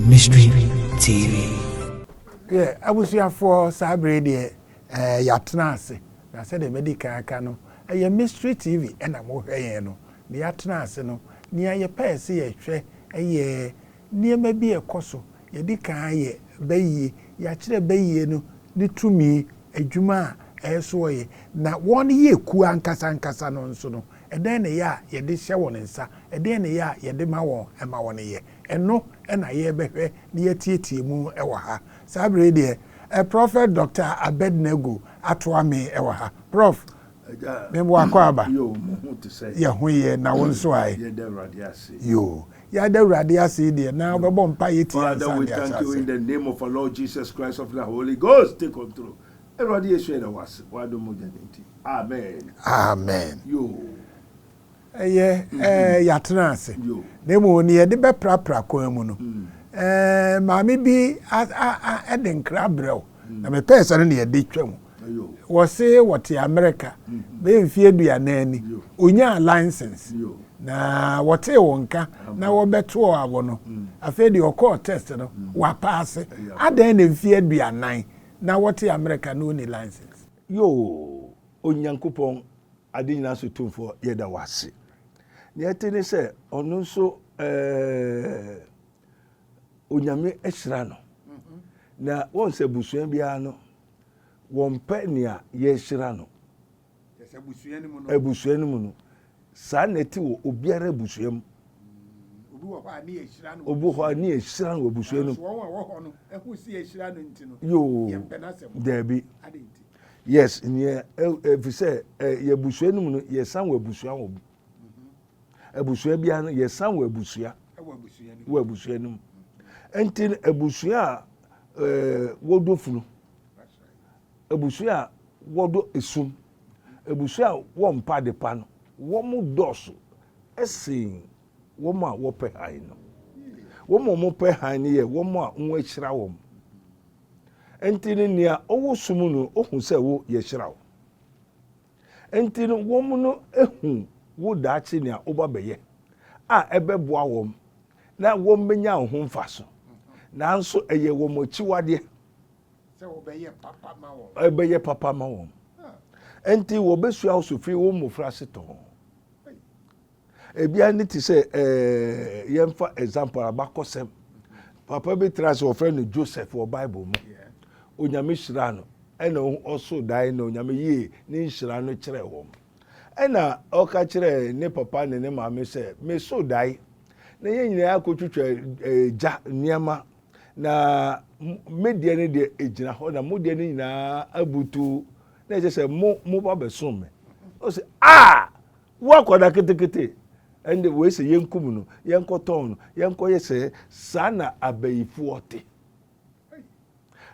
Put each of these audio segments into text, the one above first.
Mystery TV. Yeah, I was here for Saturday. Yatnase. I said the medical cano. A Mystery TV, and I'm okay. No, the Yatnase no near your pair see a tray a year near maybe a coso. Yedika ye bay yachre bay no ni to me a juma soye. Na 1 year kuan kasan on sono. And then a ya ye did show on insa, and then a ya ye did my one and my 1 year. And no, and I ye be near TT mu ewaha. Saturday. A prophet Dr. Abednego atwame ewaha. Prof. Memo akwaba. Yo, to say. Yeah, we na won so ai. Yo. Ya da radiasi there. Now we bomb pay Father, we thank you in the name of our Lord Jesus Christ of the Holy Ghost. Take control. Radiation that was. Why do we Amen. Amen. Yo. Yatnase. Yo. Nemo ni e de be prapra ko mu no. Maami bi eden krabrel na me pesa no ne de twam wo se wote America be mfie aduanani onya license na wote wonka na wo beto abo no afa de okọ test no wa pass adan na mfie aduanan na wote America no ni license yo onyankopon ade nyina so tumfo yeda wase ne etene se ono nso onyame ehira no na won se busuan bia no won pe nia ye hira no se busuan mu no ebusuan mu no sa neti wo obiara busuam obi wo ha ni ehira no obi ho ani ehira no busuan no wo ho no ehu si ehira no nti no yo ye mpenasem debi adenti yes ni efise ye busuan mu no ye san wo busuan wo ebusuan bia no ye san wo busua wo busuan mu entin ebusua wodo funu ebusua wodo esum ebusua wo mpa de pa no wo mu doso esin wo ma wo pe han no wo mo pe han ne ye wo mo a nwa hira wo entin nia owo sum no ohun se wo ye hira wo entin wo mu no ehun wo daachi nia oba beye a ebeboa wo na wo menya ho mfaso nanso eye wo mochiwade se wo beye papa ma wo ebeye papa ma wo enti wo besua osofri wo mofra seto ebia ni ti se yemfa example abakosem papa be trans wo friend Joseph wo Bible mu onyame hira no ena oso dai na onyame ye ni hira no kire wo ena oka kire ne papa ne maame se me so dai na ye nyina akotwetwa ja niama na media ne de ejina ho na media ne nyina abutu na je se mo ba besom me o se wo akoda ketekete ende we se yenkum no yenkoton no yenkoye se sana abayifu ote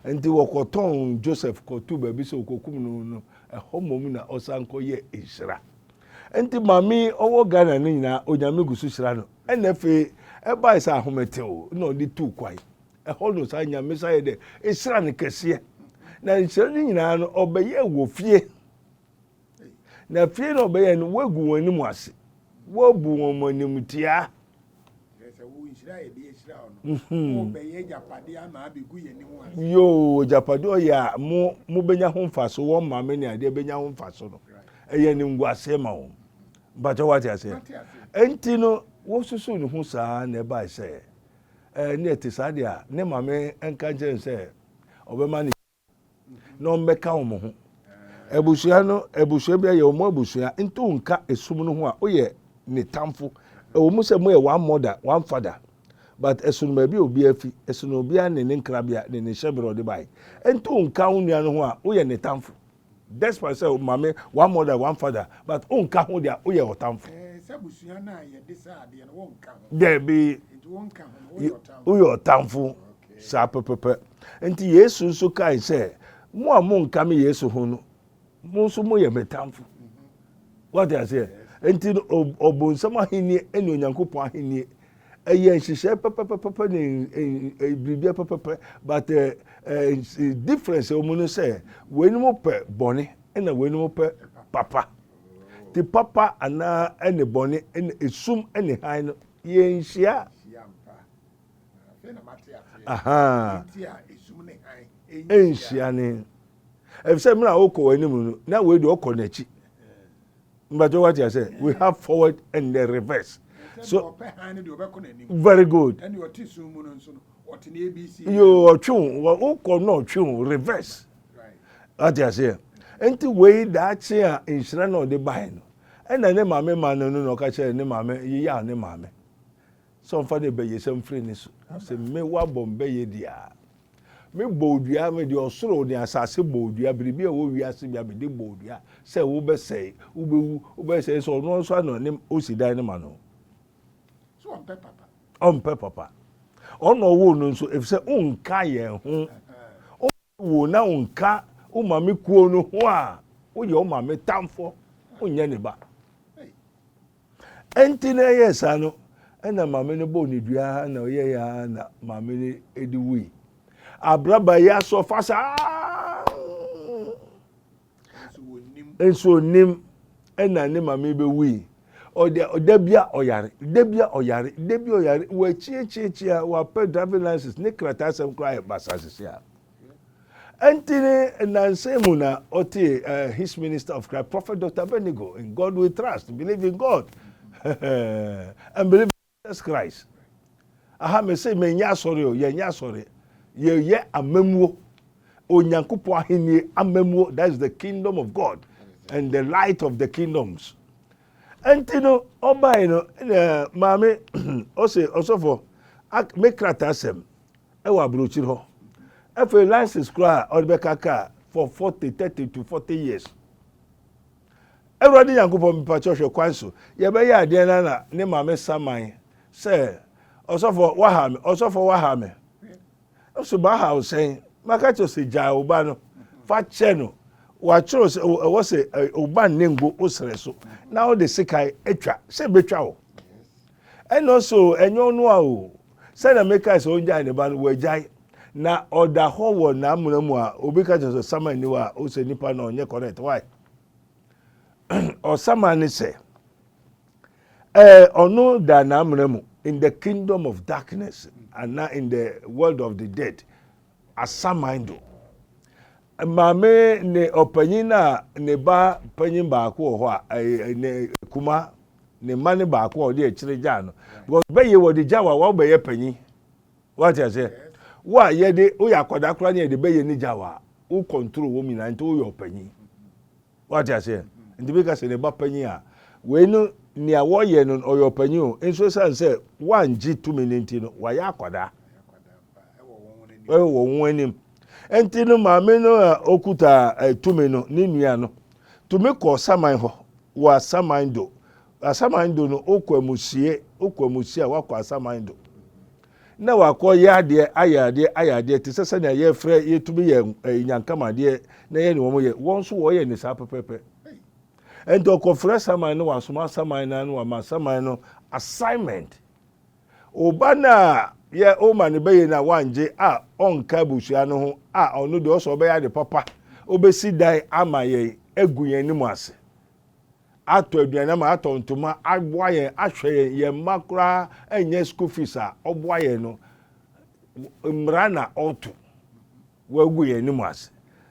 enti wo koton Joseph kotu ba bi se okokum no ehomom na osankoye ehira enti mami owo Ghana ne nyina onyame gusu hira no enefe eba isa ahomete o no di tu kwai ehono sa nyame sa ye de ehira ne kese na nhira ne nyina no obeye wo fie na fie no obeye no wagu wani mu ase wo bu won manimutia se wo nhira ye de ehira no obeye japade ama abegu ye ni mu ase yo japade o ya mo benya ho mfaso wo mama ne ade benya ho mfaso no eye ni ngwase ma wo bacha wati ase enti no wo susu ni hu saa na ba se ne etisade a ne mame enka nje se obema ni no mbeka wo ho ebusua no ebusua bia ye wo ebusua nto nka esum no ho a oye ne tamfo wo mu se mo ye one mother one father but esunu ma bi obi afi esunu obi an ne nkrabia ne hyebro de bai nto nka ho nua no ho a oye ne tamfo that's why say mame one mother one father but onka ho dia oye otamfo sabusua na ye de sa ade no wonka ho there be wonka ho oye otamfo sa pepepe enti Yesu so kai say mo a mo nka me Yesu ho no mo so mo ye metamfo what I say enti obonsam ahenie ene onyankopon ahenie eye nhihye pepepepe ne bibia pepepe but difference o mu say weni mo pe bone ena weni mo pe papa ti papa ana ene bone ene esum ene han no ye nhia aha enhyiane efse me na okọ animu no na we do okọ nachi but what you say we have forward and the reverse so very good and your tissue no nso what in ABC you otwe okọ no otwe reverse what you say enti we that here inhyira na de buy no ena ne mame man no no ka che ne mame yiya ne mame so mfa de beye sem free ni so se me wa bombe ye dia me bodua me de osoro de asase bodua biribi a wo wiase bia me de bodua se wo be sei wo be sei so no so no ne osidan ne ma no so on papa ono wo no so if se unka ye ho wo na unka o mame kuo no ho a wo ye o mame tamfo onye ne ba enti na yesa no ena mame no bo ni dua na oye ya na mame ni ediwi abraba ya so fasa enso nim ena ne mame be wi odabia oyare wa chi wa pe driving license ne krata asem kra basasisi a entine nansemu na oti his minister of Christ prophet Dr. Abednego in God we trust believe in God and believe in Jesus Christ aha me say me nya sori o ye nya sori ye amamuo onyankopo ahenie amamuo that is the kingdom of God and the light of the kingdoms entino obai no mame osofo me krata asem e wa brochiri ho if a license cry or be kaka for 30 to 40 years everybody yankopo mpa church kwanso ye be ya de na ne mame saman say osofo wahame so ba ha say maka cho se ja oba no fa che no wa chiro se wo se oba nengo osere so na o de sikai etwa se betwa wo and also enyo no a o say na make us onja ne ba no wa jai na oda ho wo na amunamu a obi ka cho sama ni wa o se nipa na onye correct why o sama ni se ono da na amunamu in the kingdom of darkness and not in the world of the dead asamindo mame ne opanyina ne ba panyin ba ko ho a ne kuma ne mane ba ko o de akire ja no because be ye wo de ja wa be ye panyin what you say wa ye de o ya koda kura ne de be ye ni ja wa o control wo mi na nti o yo panyin what you say ndi be ka se ne ba panyin a we no ni awo ye no o yo panyin o enso san say wan ji 2 minutes no wa ya koda e wo won anim enti no maame no okuta tumi no ni nua no tumi ko saman ho wa samando asamando no okwamusie wakọ asamando na wakọ yade ayade te sese na ye frɛ ye tumi ye nyankamade na ye ne wo ye won so wo ye ne sa pepepe enti okofrɛ saman no wasoma saman na no wa ma saman no assignment obana ye o mane be na wanje a onka busua no ho a onu de oso be ya de papa obesi dai ama ye eguyen ni mu ase ato aduana ma ato ntoma aboa ye ahwe ye makra enye school fees a oboa ye no mra na otu waguyen ni mu ase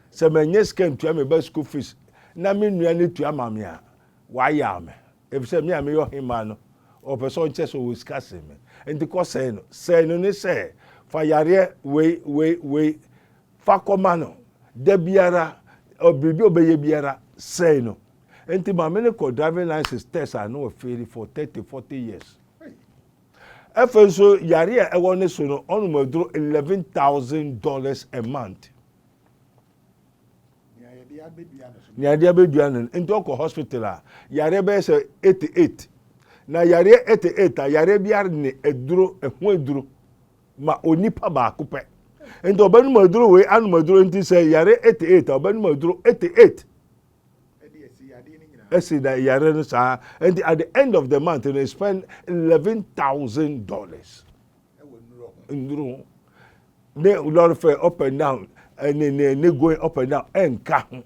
se menye scan to me be school fees na me nua ne tu ama me a wa ya me e se me am yo hima no o person che so wiskase me enti ko say no ni say fa yare we fa komano de biara obibi obeye biara say no enti ma me ko driving license test no fail for 30-40 years efenso yare e won so no onu maduro $11,000 a month ni ade abedua no enti ko hospital a yare be say 88 na yare 88 yare biar ne eduro ehu eduro ma onipa ba akopɛ enti obanu maduro we anu maduro enti say yare 88 obanu maduro 88 esi da yare no sa enti at the end of the month they spend $11,000 nduro ne lot of up and down ne going up and down enka ho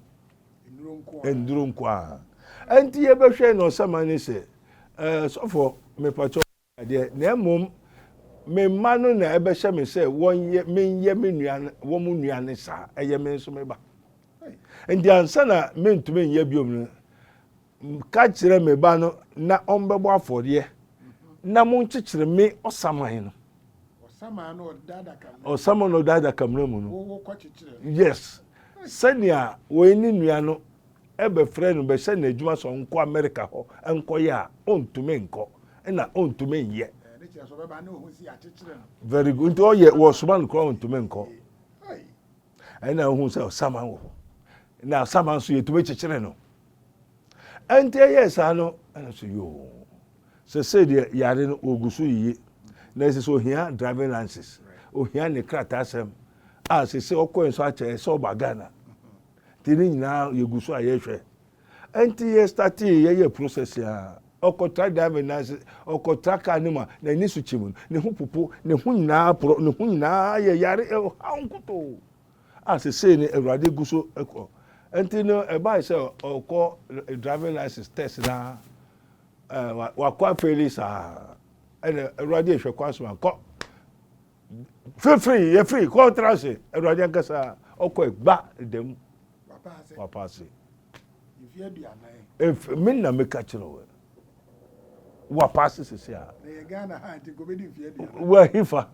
nduro nko enti ye behwe no sama ni say so for me pacho de na mom me manu na ebe hye me say wonye menye me nuane wo mu nuane sa eye me nso me ba ndi ansa na mentumi nye biom no ka kire me ba no na ombebo afode na mo nkyekire me osaman no osama no dada kamra mu no yes senia we ni nua no ebe frɛ no be hye na adwuma so nko America ho enko ya ontumi nko na ontumi nye very good nto ye wo soma no kro ontumi nko na hu sɛ osama wo na osama so yetumi kyekire no ante yes ano na so yo se de yare no ogusu yi na ese so hia driving license o hia ne krata asem a se okoenso ache se obagana tiri nyina yegusu ayehwe ante ye start ye process ya okotra driving license okotra ka ni ma na ni su chimu ne hu popo ne hu nyina pro ne hu nyina ye yare hankuto a se ne Awurade guso ekọ ante no e ba se okọ driving license test na wa kwa felisa ene Awurade ehwe kwaso akọ free ko trase Awurade nkasa okọ egba dem papa se if minna me ka kire wa pass se a na Ghana ha ti go be di fie dia wa hifa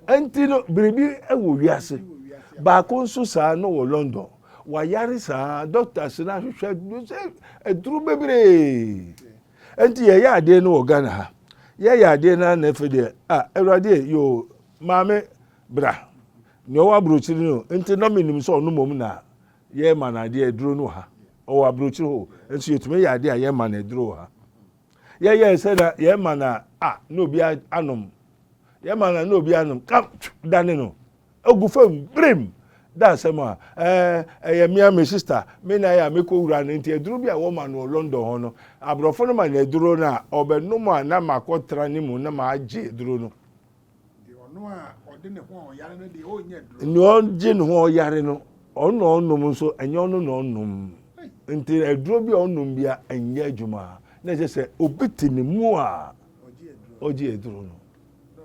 antino bribi ewo wiase ba ko nso sa no wo London wa yare sa doctors na hwehwe se eduru bebre anti ye ya ade no wo Ghana ha ye ya ade na na fede Awurade yo maame bra ni o wa brochiri no anti no minim so no mom na ye ma na ade eduru no ha o wa brochiri ho anti yetumi ya ade a ye ma na eduru ha ye se na ye ma na no bi anom ye ma na no bi anom kam dane no ogufam brim da sema ye mia me sister me na ya me ko wura no nti eduru bi a wo ma no London ho no abrofo no ma na eduru na obenum a na makotra ni mu na ma age eduru no di ono a ode ne ho yare no de o nya eduru ni on je no ho yare no ono onum nso enye ono no onum nti eduru bi onum bia enye adwuma na je se obiti ni mu a oje eduru no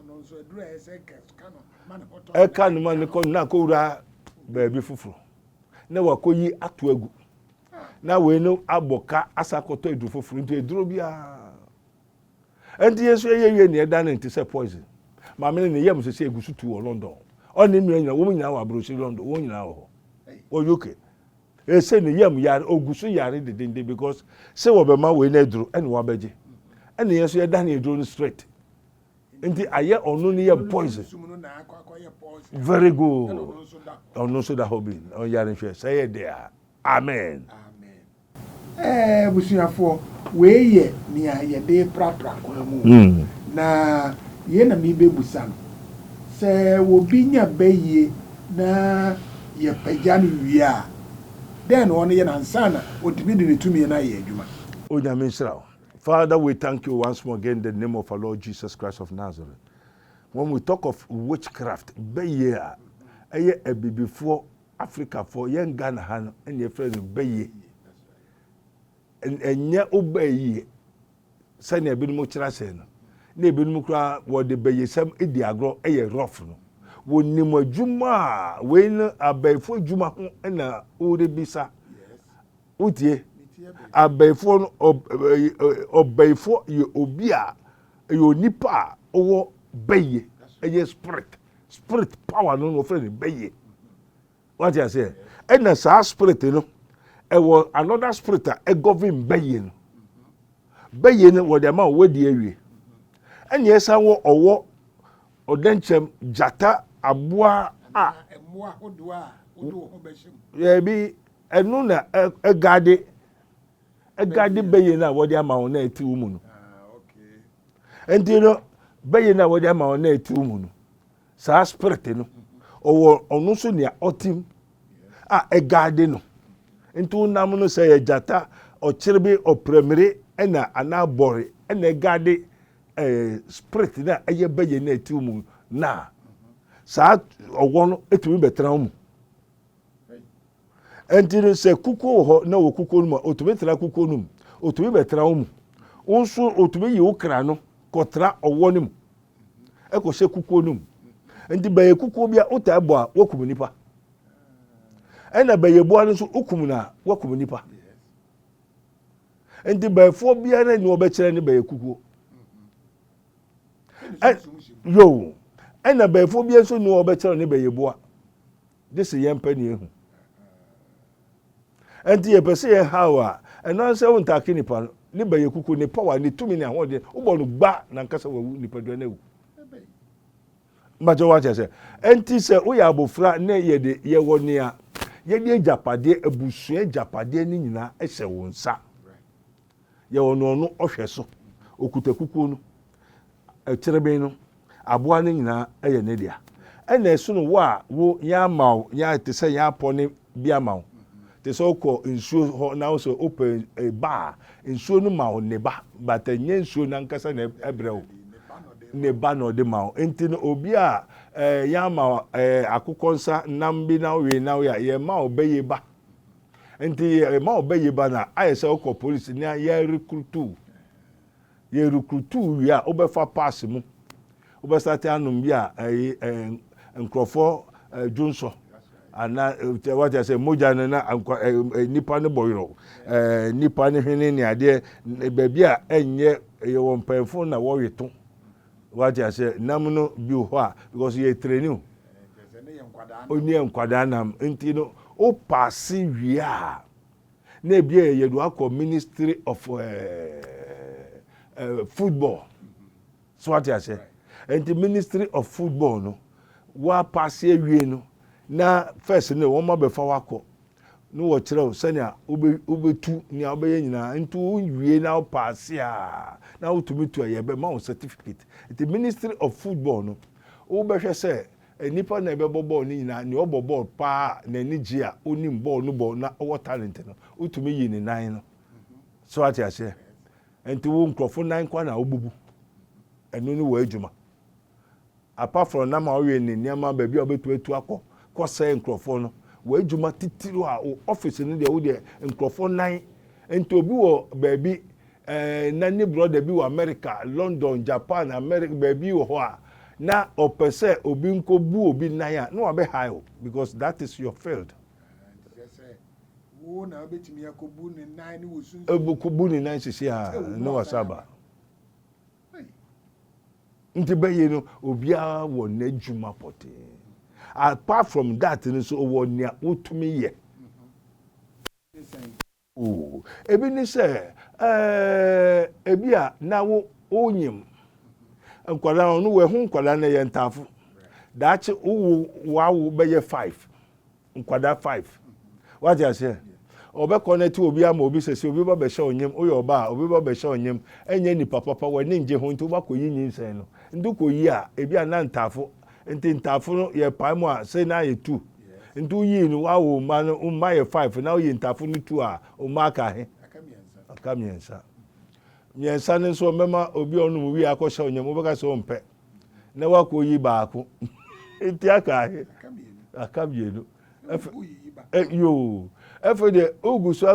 no so eduru e se ka no man hoto e ka no man ko na ko wura baabi fufuru na wakoyi ato agu na we no aboka asakoto eduru fufuru nti eduru bia enti yeso ye ne eda na nti se poison ma me ne yem se egusu tu wo London oni nua nyina wo nyina wa brochi London wo nyina ho o UK e se ne yem yare ogusu yare de because se wo be ma we na eduru ene wa beje ene yeso ye da na eduru no straight nti aye onu ne ye poison very good ono so da hobby on yare hwe say ye there amen busuafo we ye ni ye de prapra kwa mu na ye na mi be busa no se wo bi nya baye na ye pagya ni wia den ono ye na nsana otimi de tumi na ye adwuma onyame nsira. Father, we thank you once more again in the name of our Lord Jesus Christ of Nazareth. When we talk of witchcraft, baye eye ebibifo Africa for young Ghana han and your friend baye and nye obaye sani ebinu mo kira se no na ebinu mo kra wo de baye sam edi agro eye rough no woni mo adwuma we no abaifo adwuma ho na ore bisa utie abaifo no obaifo ye obi a ye onipa owo baye eye spirit power no friend baye what you say and na sa spirit no e wo another spirit a govern baye no wo de ma wo di awie and yes wo owo odenchem jata aboa emoa hodo a odo ho beshim ye bi enu na egade baye na wo de ama wo na eti wo mu no okay and you know baye na wo de ama wo na eti wo mu no sa spirit no owo onu so ne otim egade no ntu nam no say jata ochirebe opremere ena anabore ena egade spirit na eye baye na eti wo mu na sa owo no etumi betra wo mu entini se kuko ho na wo kuko no otumi tra kuko no otumi betra wo mu onso otumi yi wo kra no kotra owo no mu eko hye kukuo num nti baye kukuo bia ota ebo a wokum nipa ena baye boa no so wokum na wokum nipa nti bayefo bia na ni obekere ne baye kukuo yo ena bayefo bia so ni obekere ne baye boa this ye mpa ni ehu nti ye pese ye hawa eno se won take nipa ne baye kukuo ne power ne tumi ne ahode wo no gba na nkasa wawu nipa do na ewu majo wa chese enti se wo ya abofra na ye de ye wonia ye de japade abusua japade ni nyina ehye wo nsa ye wono no ohwe so okutakukuo no ekyerebe no aboa ni nyina eye ne dia ena esu no wo ya mawo ya te se ya pone bia mawo te so ko nsuo ho na so open a bar nsuo no mawo ne ba but enye nsuo na nkasa na ebrewo ne ba no de mawo enti no obi a ya ma akokonsa nambi na we na we ye ma obeye ba enti ma obeye ba na ayese ko police ni ya recruit wi a obefa pass mu obestate anum bi a nkrofo Johnson ana what I say moja na nipa ne boyro nipa ne hwene ne ade ba bi a enye ye won panfo na wo weto what I say namno bi ho a because ye training oni enkwada nam enti no o pass wi a na bi ye do akọ ministry of football so what I say enti ministry of football no wa pass wi no na first no won ma be fa wakọ no wo kire senia obetu ni obeye nyina ntu wie na pass a na utumi to ye be ma wo certificate the ministry of football no wo be hwe se nipa na be ball ni nyina ni obo ball pa na ni gi a onim ball no ball na wo talent no utumi yi ni nan no so ati ase enti wo nkrofo nan kwa na obubu eno ni wo adwuma apart from na ma we ni niam ba bi obetu etu akọ kose nkrofo no wo adwuma titiro a office no de wo de nkrofo nan enti obi wo baabi na ni brother bi wo America London Japan America baabi wo ho a na opese obi nko bu obi nan a no abe high because that is your field wo na betimi yakobu ni nan ni wo sun ebukubu ni nan sisi a no wasaba nti baye no obi a wo na adwuma pote apart from that no so wo nia utumi ye ebi ni se ebi a na wo onyim nkwala no we hu nkwala na ye ntafo daache wo beye 5 nkwada 5 what you say obe connect obi ama obi sese obi ba be sha onyim oyo ba obi ba be sha onyim enye ni papa wani nje ho nti ba koyi nyinsen no ndu koyi a ebi a na ntafo nti ntafo no ye paimu a say na ye 2 ndu yi no wa wo ma no ma ye 5 na ye ntafo no 2 a o ma ka he akamiensa miensa ne so mema obi onu wi akosha onyam obeka so mpe na wa koyi baako nti aka he akamienu yo efe de ogusu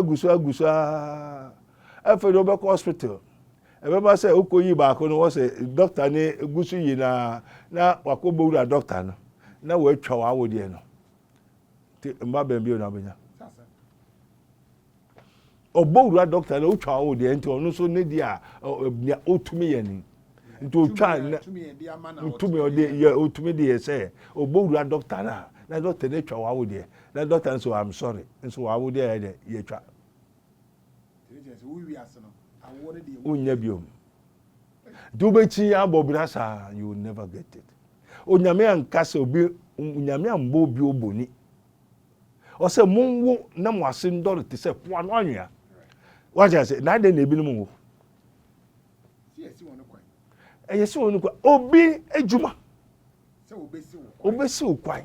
efe de obeka hospital ebe ba say okoyi baako no wo say doctor ne gusu yi na wakobo wura doctor no na we twa wa wode no ti mba ben bi na benya obo wura doctor na o twa wa wode nti onu so ne dia otumi ye ni nti o twa na otumi ode ye otumi de ye say obo wura doctor na doctor ne twa wa wode na doctor so I'm sorry nso wa wode ye twa unya biom dubechi abobrasa you will never get it onyame ankasa obi onyame ambo obi oboni o se monwo na mo ase ndoro te se po anu anwea waje se na de na ebi no mo yesi wonu kwa obi ejuma se obesi okwan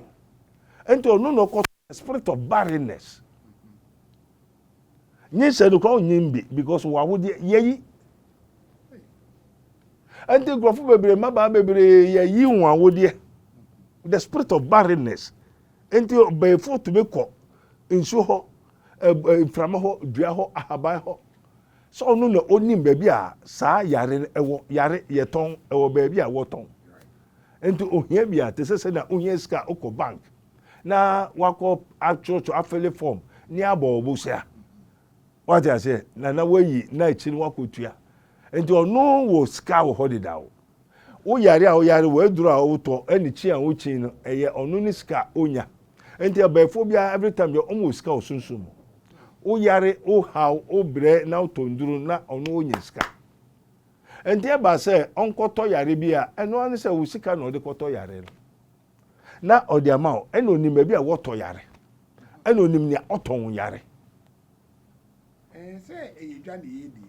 ento no no ko spirit of barrenness nyi se no kwa nyimbi because wa wo de yeyi enti grofo bebre maba bebre yeyi won wo de the spirit of barrenness enti be for to be ko nsu ho inframa ho dua ho ahaba ho so no onim ba bi a saa yare ewo yare yeton ewo ba bi a woton enti ohia bia te se na ohia ska okọ bank na wakọ actual afele form ni abo obusia what I say na wayi na echi ni wakotua enti ono wo ska wo hodida wo yare a wo yare wo aduru a wo to ani chi a wo chi no eye ono ni ska onya enti abefo bia every time you almost ska osunsun wo yare wo how wo bre na otonduru na ono onya ska enti eba se onkoto yare bia eno ani se wo sika na ode koto yare no na ode ama o eno nim bia wo to yare eno nim ni oton yare se eyedwa na yedi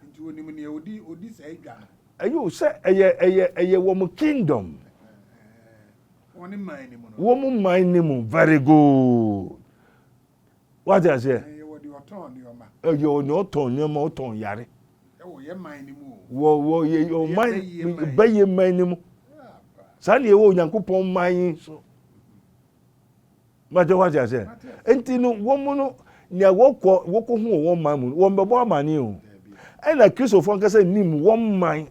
nti onim ni odi se edwa ayo se eye wo mo kingdom woni man ni mo no wo mo man ni mo very good what I say wo di oton ni oma yo ni oton ni mo oton yare wo ye man ni mo wo ye o man ba ye man ni mo sa ni wo Nyankopon man so ma je what I say enti no wo mo no ni woko hu wo man mu wo mbebo amani o ena Christopher nkase nim wo man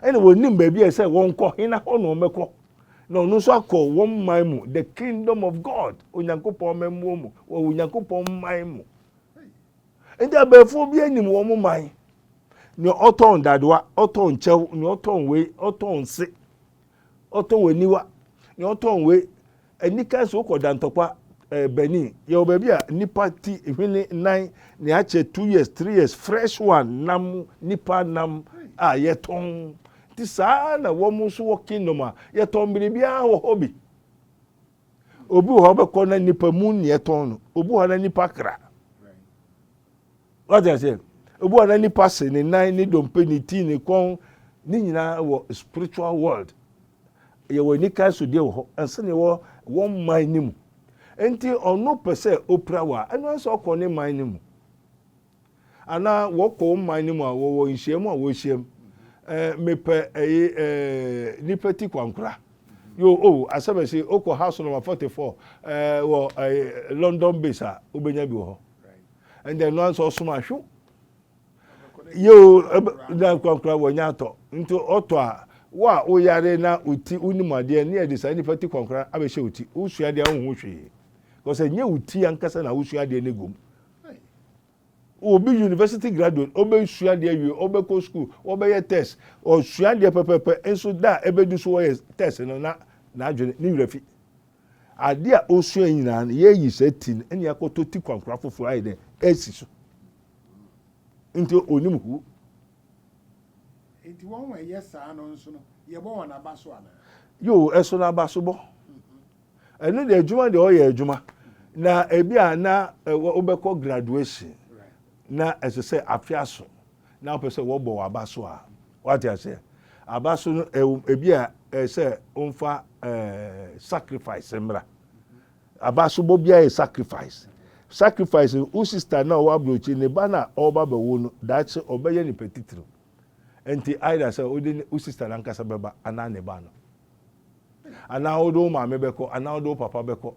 ena wo nim ba bia say wo nko hina ho no meko no no so akọ wo man mu the kingdom of God Onyankopon memu mu wo Onyankopon man mu enti abefo bia nim wo man ni oton dadwa oton chew ni oton we oton se oton we niwa ni oton we enika so ko dantokwa Benin ye obabi a nipa ti hwene 9 ni ache 2 years 3 years fresh one nam nipa nam a yeton ti saa na wo mu so wo kingdom a yeton biribia wo hobi obi ho be na nipa mu ni yeton no obi ho na nipa kra what I say obi ho na nipa se ni 9 ni dompe ni ti ni kon ni nyina wo spiritual world ye wo ni kan so de wo ense ne wo one mind ni mu enti ono pese opra wa eno so ko ni man ni mu ana wo ko man ni mu a wo nhyiemu a wo hyiam mepe nipeti kwankura yo asabesi oko house number 44 wo London base a obenya bi ho and then no so suma hwu yo na kwankura wo nya to nto oto a wa o yare na uti unimade ne e decide nipeti kwankura abehye uti usua de ahụ hwe because nye uti ankasa na usua de negom obi university graduate obe usua de awie obe ko school obe ye test o usua de pepepe enso da ebedu so ye test no na adwene ni wurafi ade a osua nyina ye yi setin eni akoto ti kwankura foforo ayi de esi so nti onim hu enti won we yesa no nso no ye bo wona baso ana yo eso na baso bo eno de adwuma de o ye adwuma na ebi a na obekọ graduation na esese afiaso na opese wo bo abaso a what I say abaso no ebi a say onfa sacrifice mra abaso bo bia e sacrifice u sister na o abrochi ne ba na o ba bewo no that obeye ni petitro enti either say u sister na nkasa beba ana ne ba no ana odo ma me beko ana odo papa beko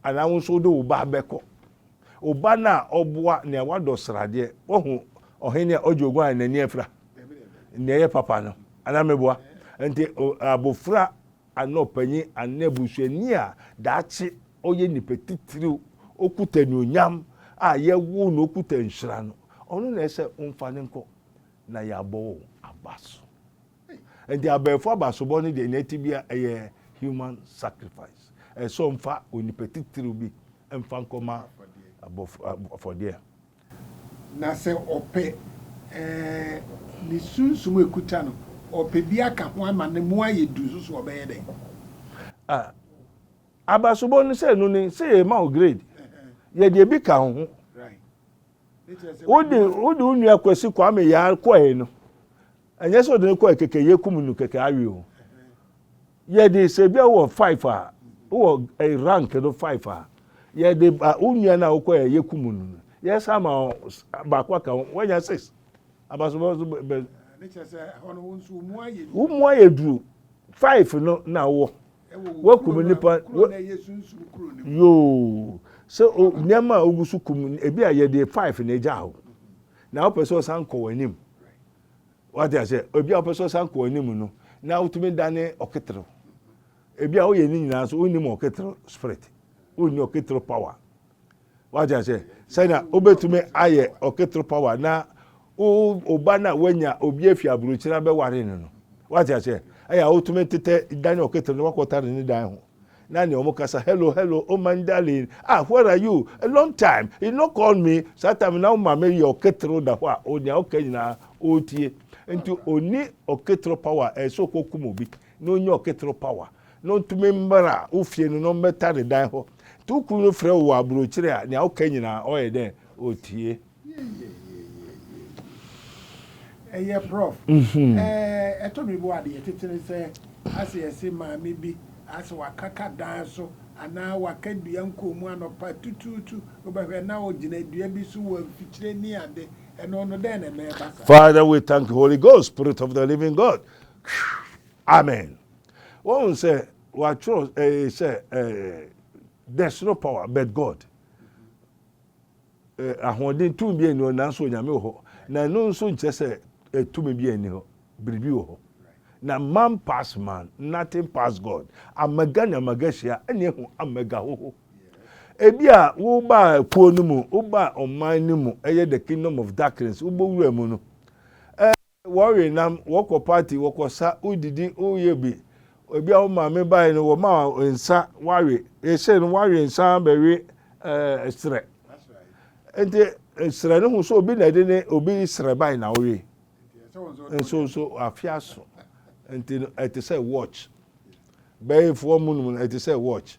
ana wonso do uba beko uba na oboa ne wado srade ohu ohene ojogun anani afra ne ye papa no ana meboa enti abofra anopanyi anabusuani a daachi oye ni petitiri okuta nyonyam a ye wo no okuta nhira no onu na ese umfa ne nko na ya bo abaso enti abefo abaso bo ne de netibia eye human sacrifice so mfa onipetitiri bi mfa nkoma for there na se ope ni sunsumu ekuta no ope bi aka ho ama ne mu ayedu so obeye den abasobo ni se no ni se ma o grade ye de bi ka ho right odi unu akwesi kwa me ya kwa e no anya so de kwa keke ye kumunu keke awi o ye de se bia wo 5 a wo a rank no 5 a ye de unu na wo kwa ye kumunu ye sama ba kwa ka wanya 6 abasobo ne chese hono wonsu umu ayedu 5 no na wo wakum nipa yo so nyama ogusu kum ebi aye de 5 na eja ho na o person san ko wanim what I say obi a person san ko wanim no na utumi dane oketro ebia o ye ni nyina so oni mo oketro spirit oni oketro power waja say na obetumi aye oketro power na oba na wanya obi afi aburuchira be ware no waja say aya utumi tete dane oketro no wakota ni dan ho na ne omukasa hello oh my darling where are you a long time you no call me sometime now mama your oketro da ho onia okanyina otie nti oni oketro power so kokumo bi no onye oketro power no tumi mbara ofie no mbeta de dan ho tu kunu frɛ wo aburokyire a ne okanyina oyɛ den otie prof eto mi bo ade tetene sɛ ase yɛse maame bi ase wakaka dan so ana wakadua nkomu anopa tututu obahwe na ogina dua bi so wa fikyire ni ade eno no den na meba Father, we thank you, Holy Ghost, Spirit of the living God. Amen. One say, what trust say there's no power but God. Ahondin tu bi eni na so nyame ho. Na no so nche say tu bi eni ho. Biribi ho. Na man pass man, nothing pass God. Amaga na magashia eni ho amaga ho. Ebia wo ba kuo no mu, wo ba oman no mu, the kingdom of darkness, wo bo wura mu no. Worry nam woko party woko sa udidi uyebi. Ebia wo ma me bai no wo ma nsa worry. Say no worry nsa bewe stre. That's right. Ente stre no so obi na de ne obi stre bai na worry. So afiaso. Ente it say watch. Bai for munum it say watch.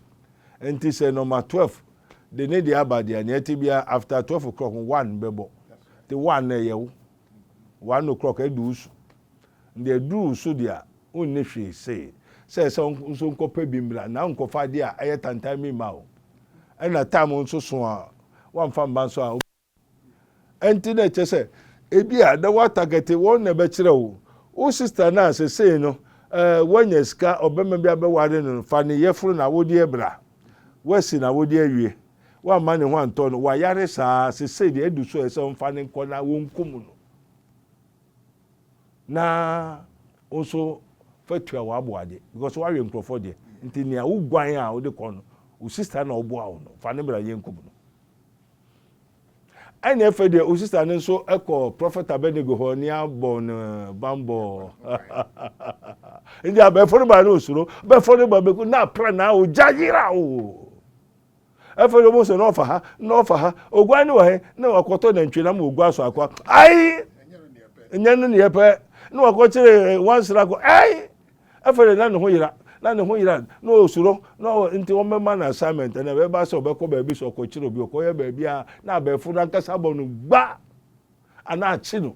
Ente say number 12 the need the abadia na etibia after 12 o'clock 1 bebo. The 1 na yewo 1 o'clock edusu ndị duru so dia onni hwe say so nkopa bimbra na nkofa dia aye tantami ma o na time nso so a wamfa mba so a enti na che say ebia da watagete won na be kire o sister na say no wanya ska obema bia be ware no fa ne yefuru na wodi ebra wasi na wodi awie wa ma ne ho anto no wa yare saa say de edusu e so mfa ne nko na wonkum no na also fatua wa aboade because wa we nkrofo de nti nia wo gwan a wo de kɔ no wo sister na obo a wo no fa ne bra yenkum no anya efe de wo sister ne so ekɔ prophet Abednego ho ni abɔ no bambo ndi abefo ba no osuro befo ne ba beku na pra na o jayira o efe de mo se no fa ha ogwan ne wo he na wakoto na ntwe na mo ogwa so akwa ai nyanu ne yepe no wakochire wansra ko afere na ne ho yira no osuro no nti o mema na assignment na be ba se obekọ ba bi so kochire obi okoye ba bia na abefu na nkasa bo no gba ana achi no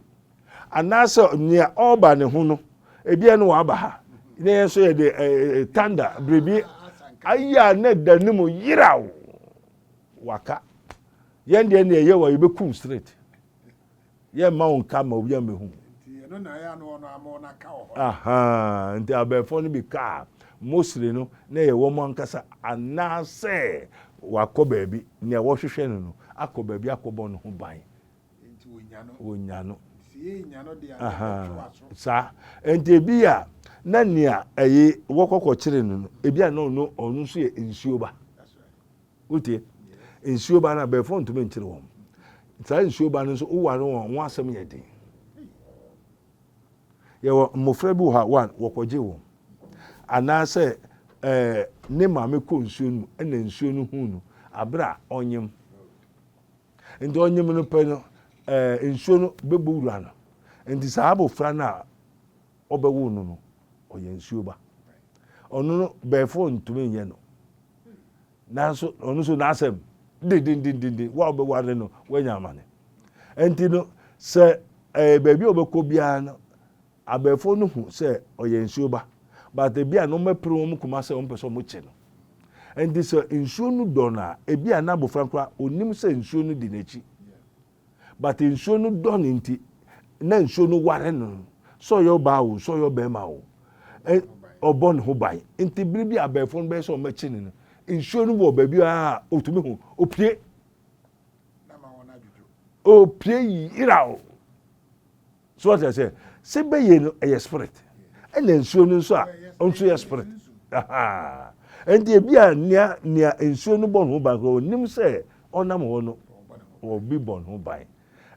ana se nia oba ne ho no ebia no wa ba ha ne so ye de tanda brebi aya na danimu yirawo waka yende ne ye wa yebekum straight ye ma on kama obi amehu no na ya no amo na ka ho nti abefo no bi ka mostly no na ye wo mo ankasa anase wakọ baabi ne wo hwehwe no akọ baabi akọbọ no ho ban nti wonya no sie nya no de ya sa nti bia na nia ayi wokọkọ kire no ebia no onu so ye nsuo ba utie nsuo ba na abefo ntumi nkire wo sa nsuo ba no so wo ware wo asem ye den yewo mofra bi ha one wokoje wo anase ne maame ko nsuo nu na nsuo nu hu nu abra onyem ndi onyem no pe no nsuo nu bebo wura no ndi saabo fra na obewu nu no oye nsuo ba onu no befo ntumi nye no nanso onu so nasem din wa obeware no wanya amane enti no se baby obekọ bia no abefo no hu se oye nsuo ba but ebia no mepro mu kuma se ompeso mo che no and this nsuo no dona ebia na bofra nkra onim se nsuo no di nachi but nsuo no don nti na nsuo no ware no so yo ba wo so yo be ma wo obon ho bai nti biribi abefo no be so mechi no nsuo no wo ba bia otumi hu opie na ma wona juju opie yirawo so what I say sebe ye no a spirit ɛna nsuo no nso a ɔnso yɛ spirit ɛnti ebi a nea nsuo no bɔ no ho ban kora onim sɛ ɔnam hɔ no ɔbi bɔ no ho ban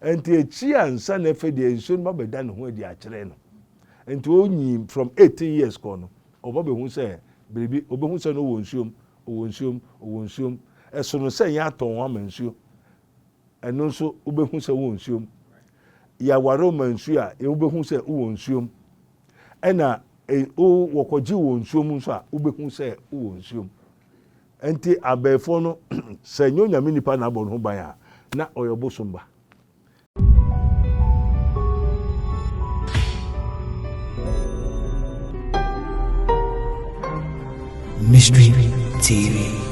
ɛnti ekyi a nsa na efe deɛ nsuo no ba bɛda ne ho adi akyerɛ no ɛnti onyi from 18 years kɔ no ɔba bɛhu sɛ biribi ɔbɛhu sɛ no ɔwɔ nsuom ɛso no sɛ yɛ atɔn ama nsuo ɛno nso wobɛhu sɛ wɔ nsuom yɛaware ma nsuo a wobɛhu sɛ wɔ nsuom ɛna wɔkɔgye wɔ nsuom nso a wobɛhu sɛ wɔ nsuom ɛnti abɛɛfoɔ no sɛ nyɛ onyame nipa na abɔ no ho ban a na ɔyɛ bosom ba Mystery TV.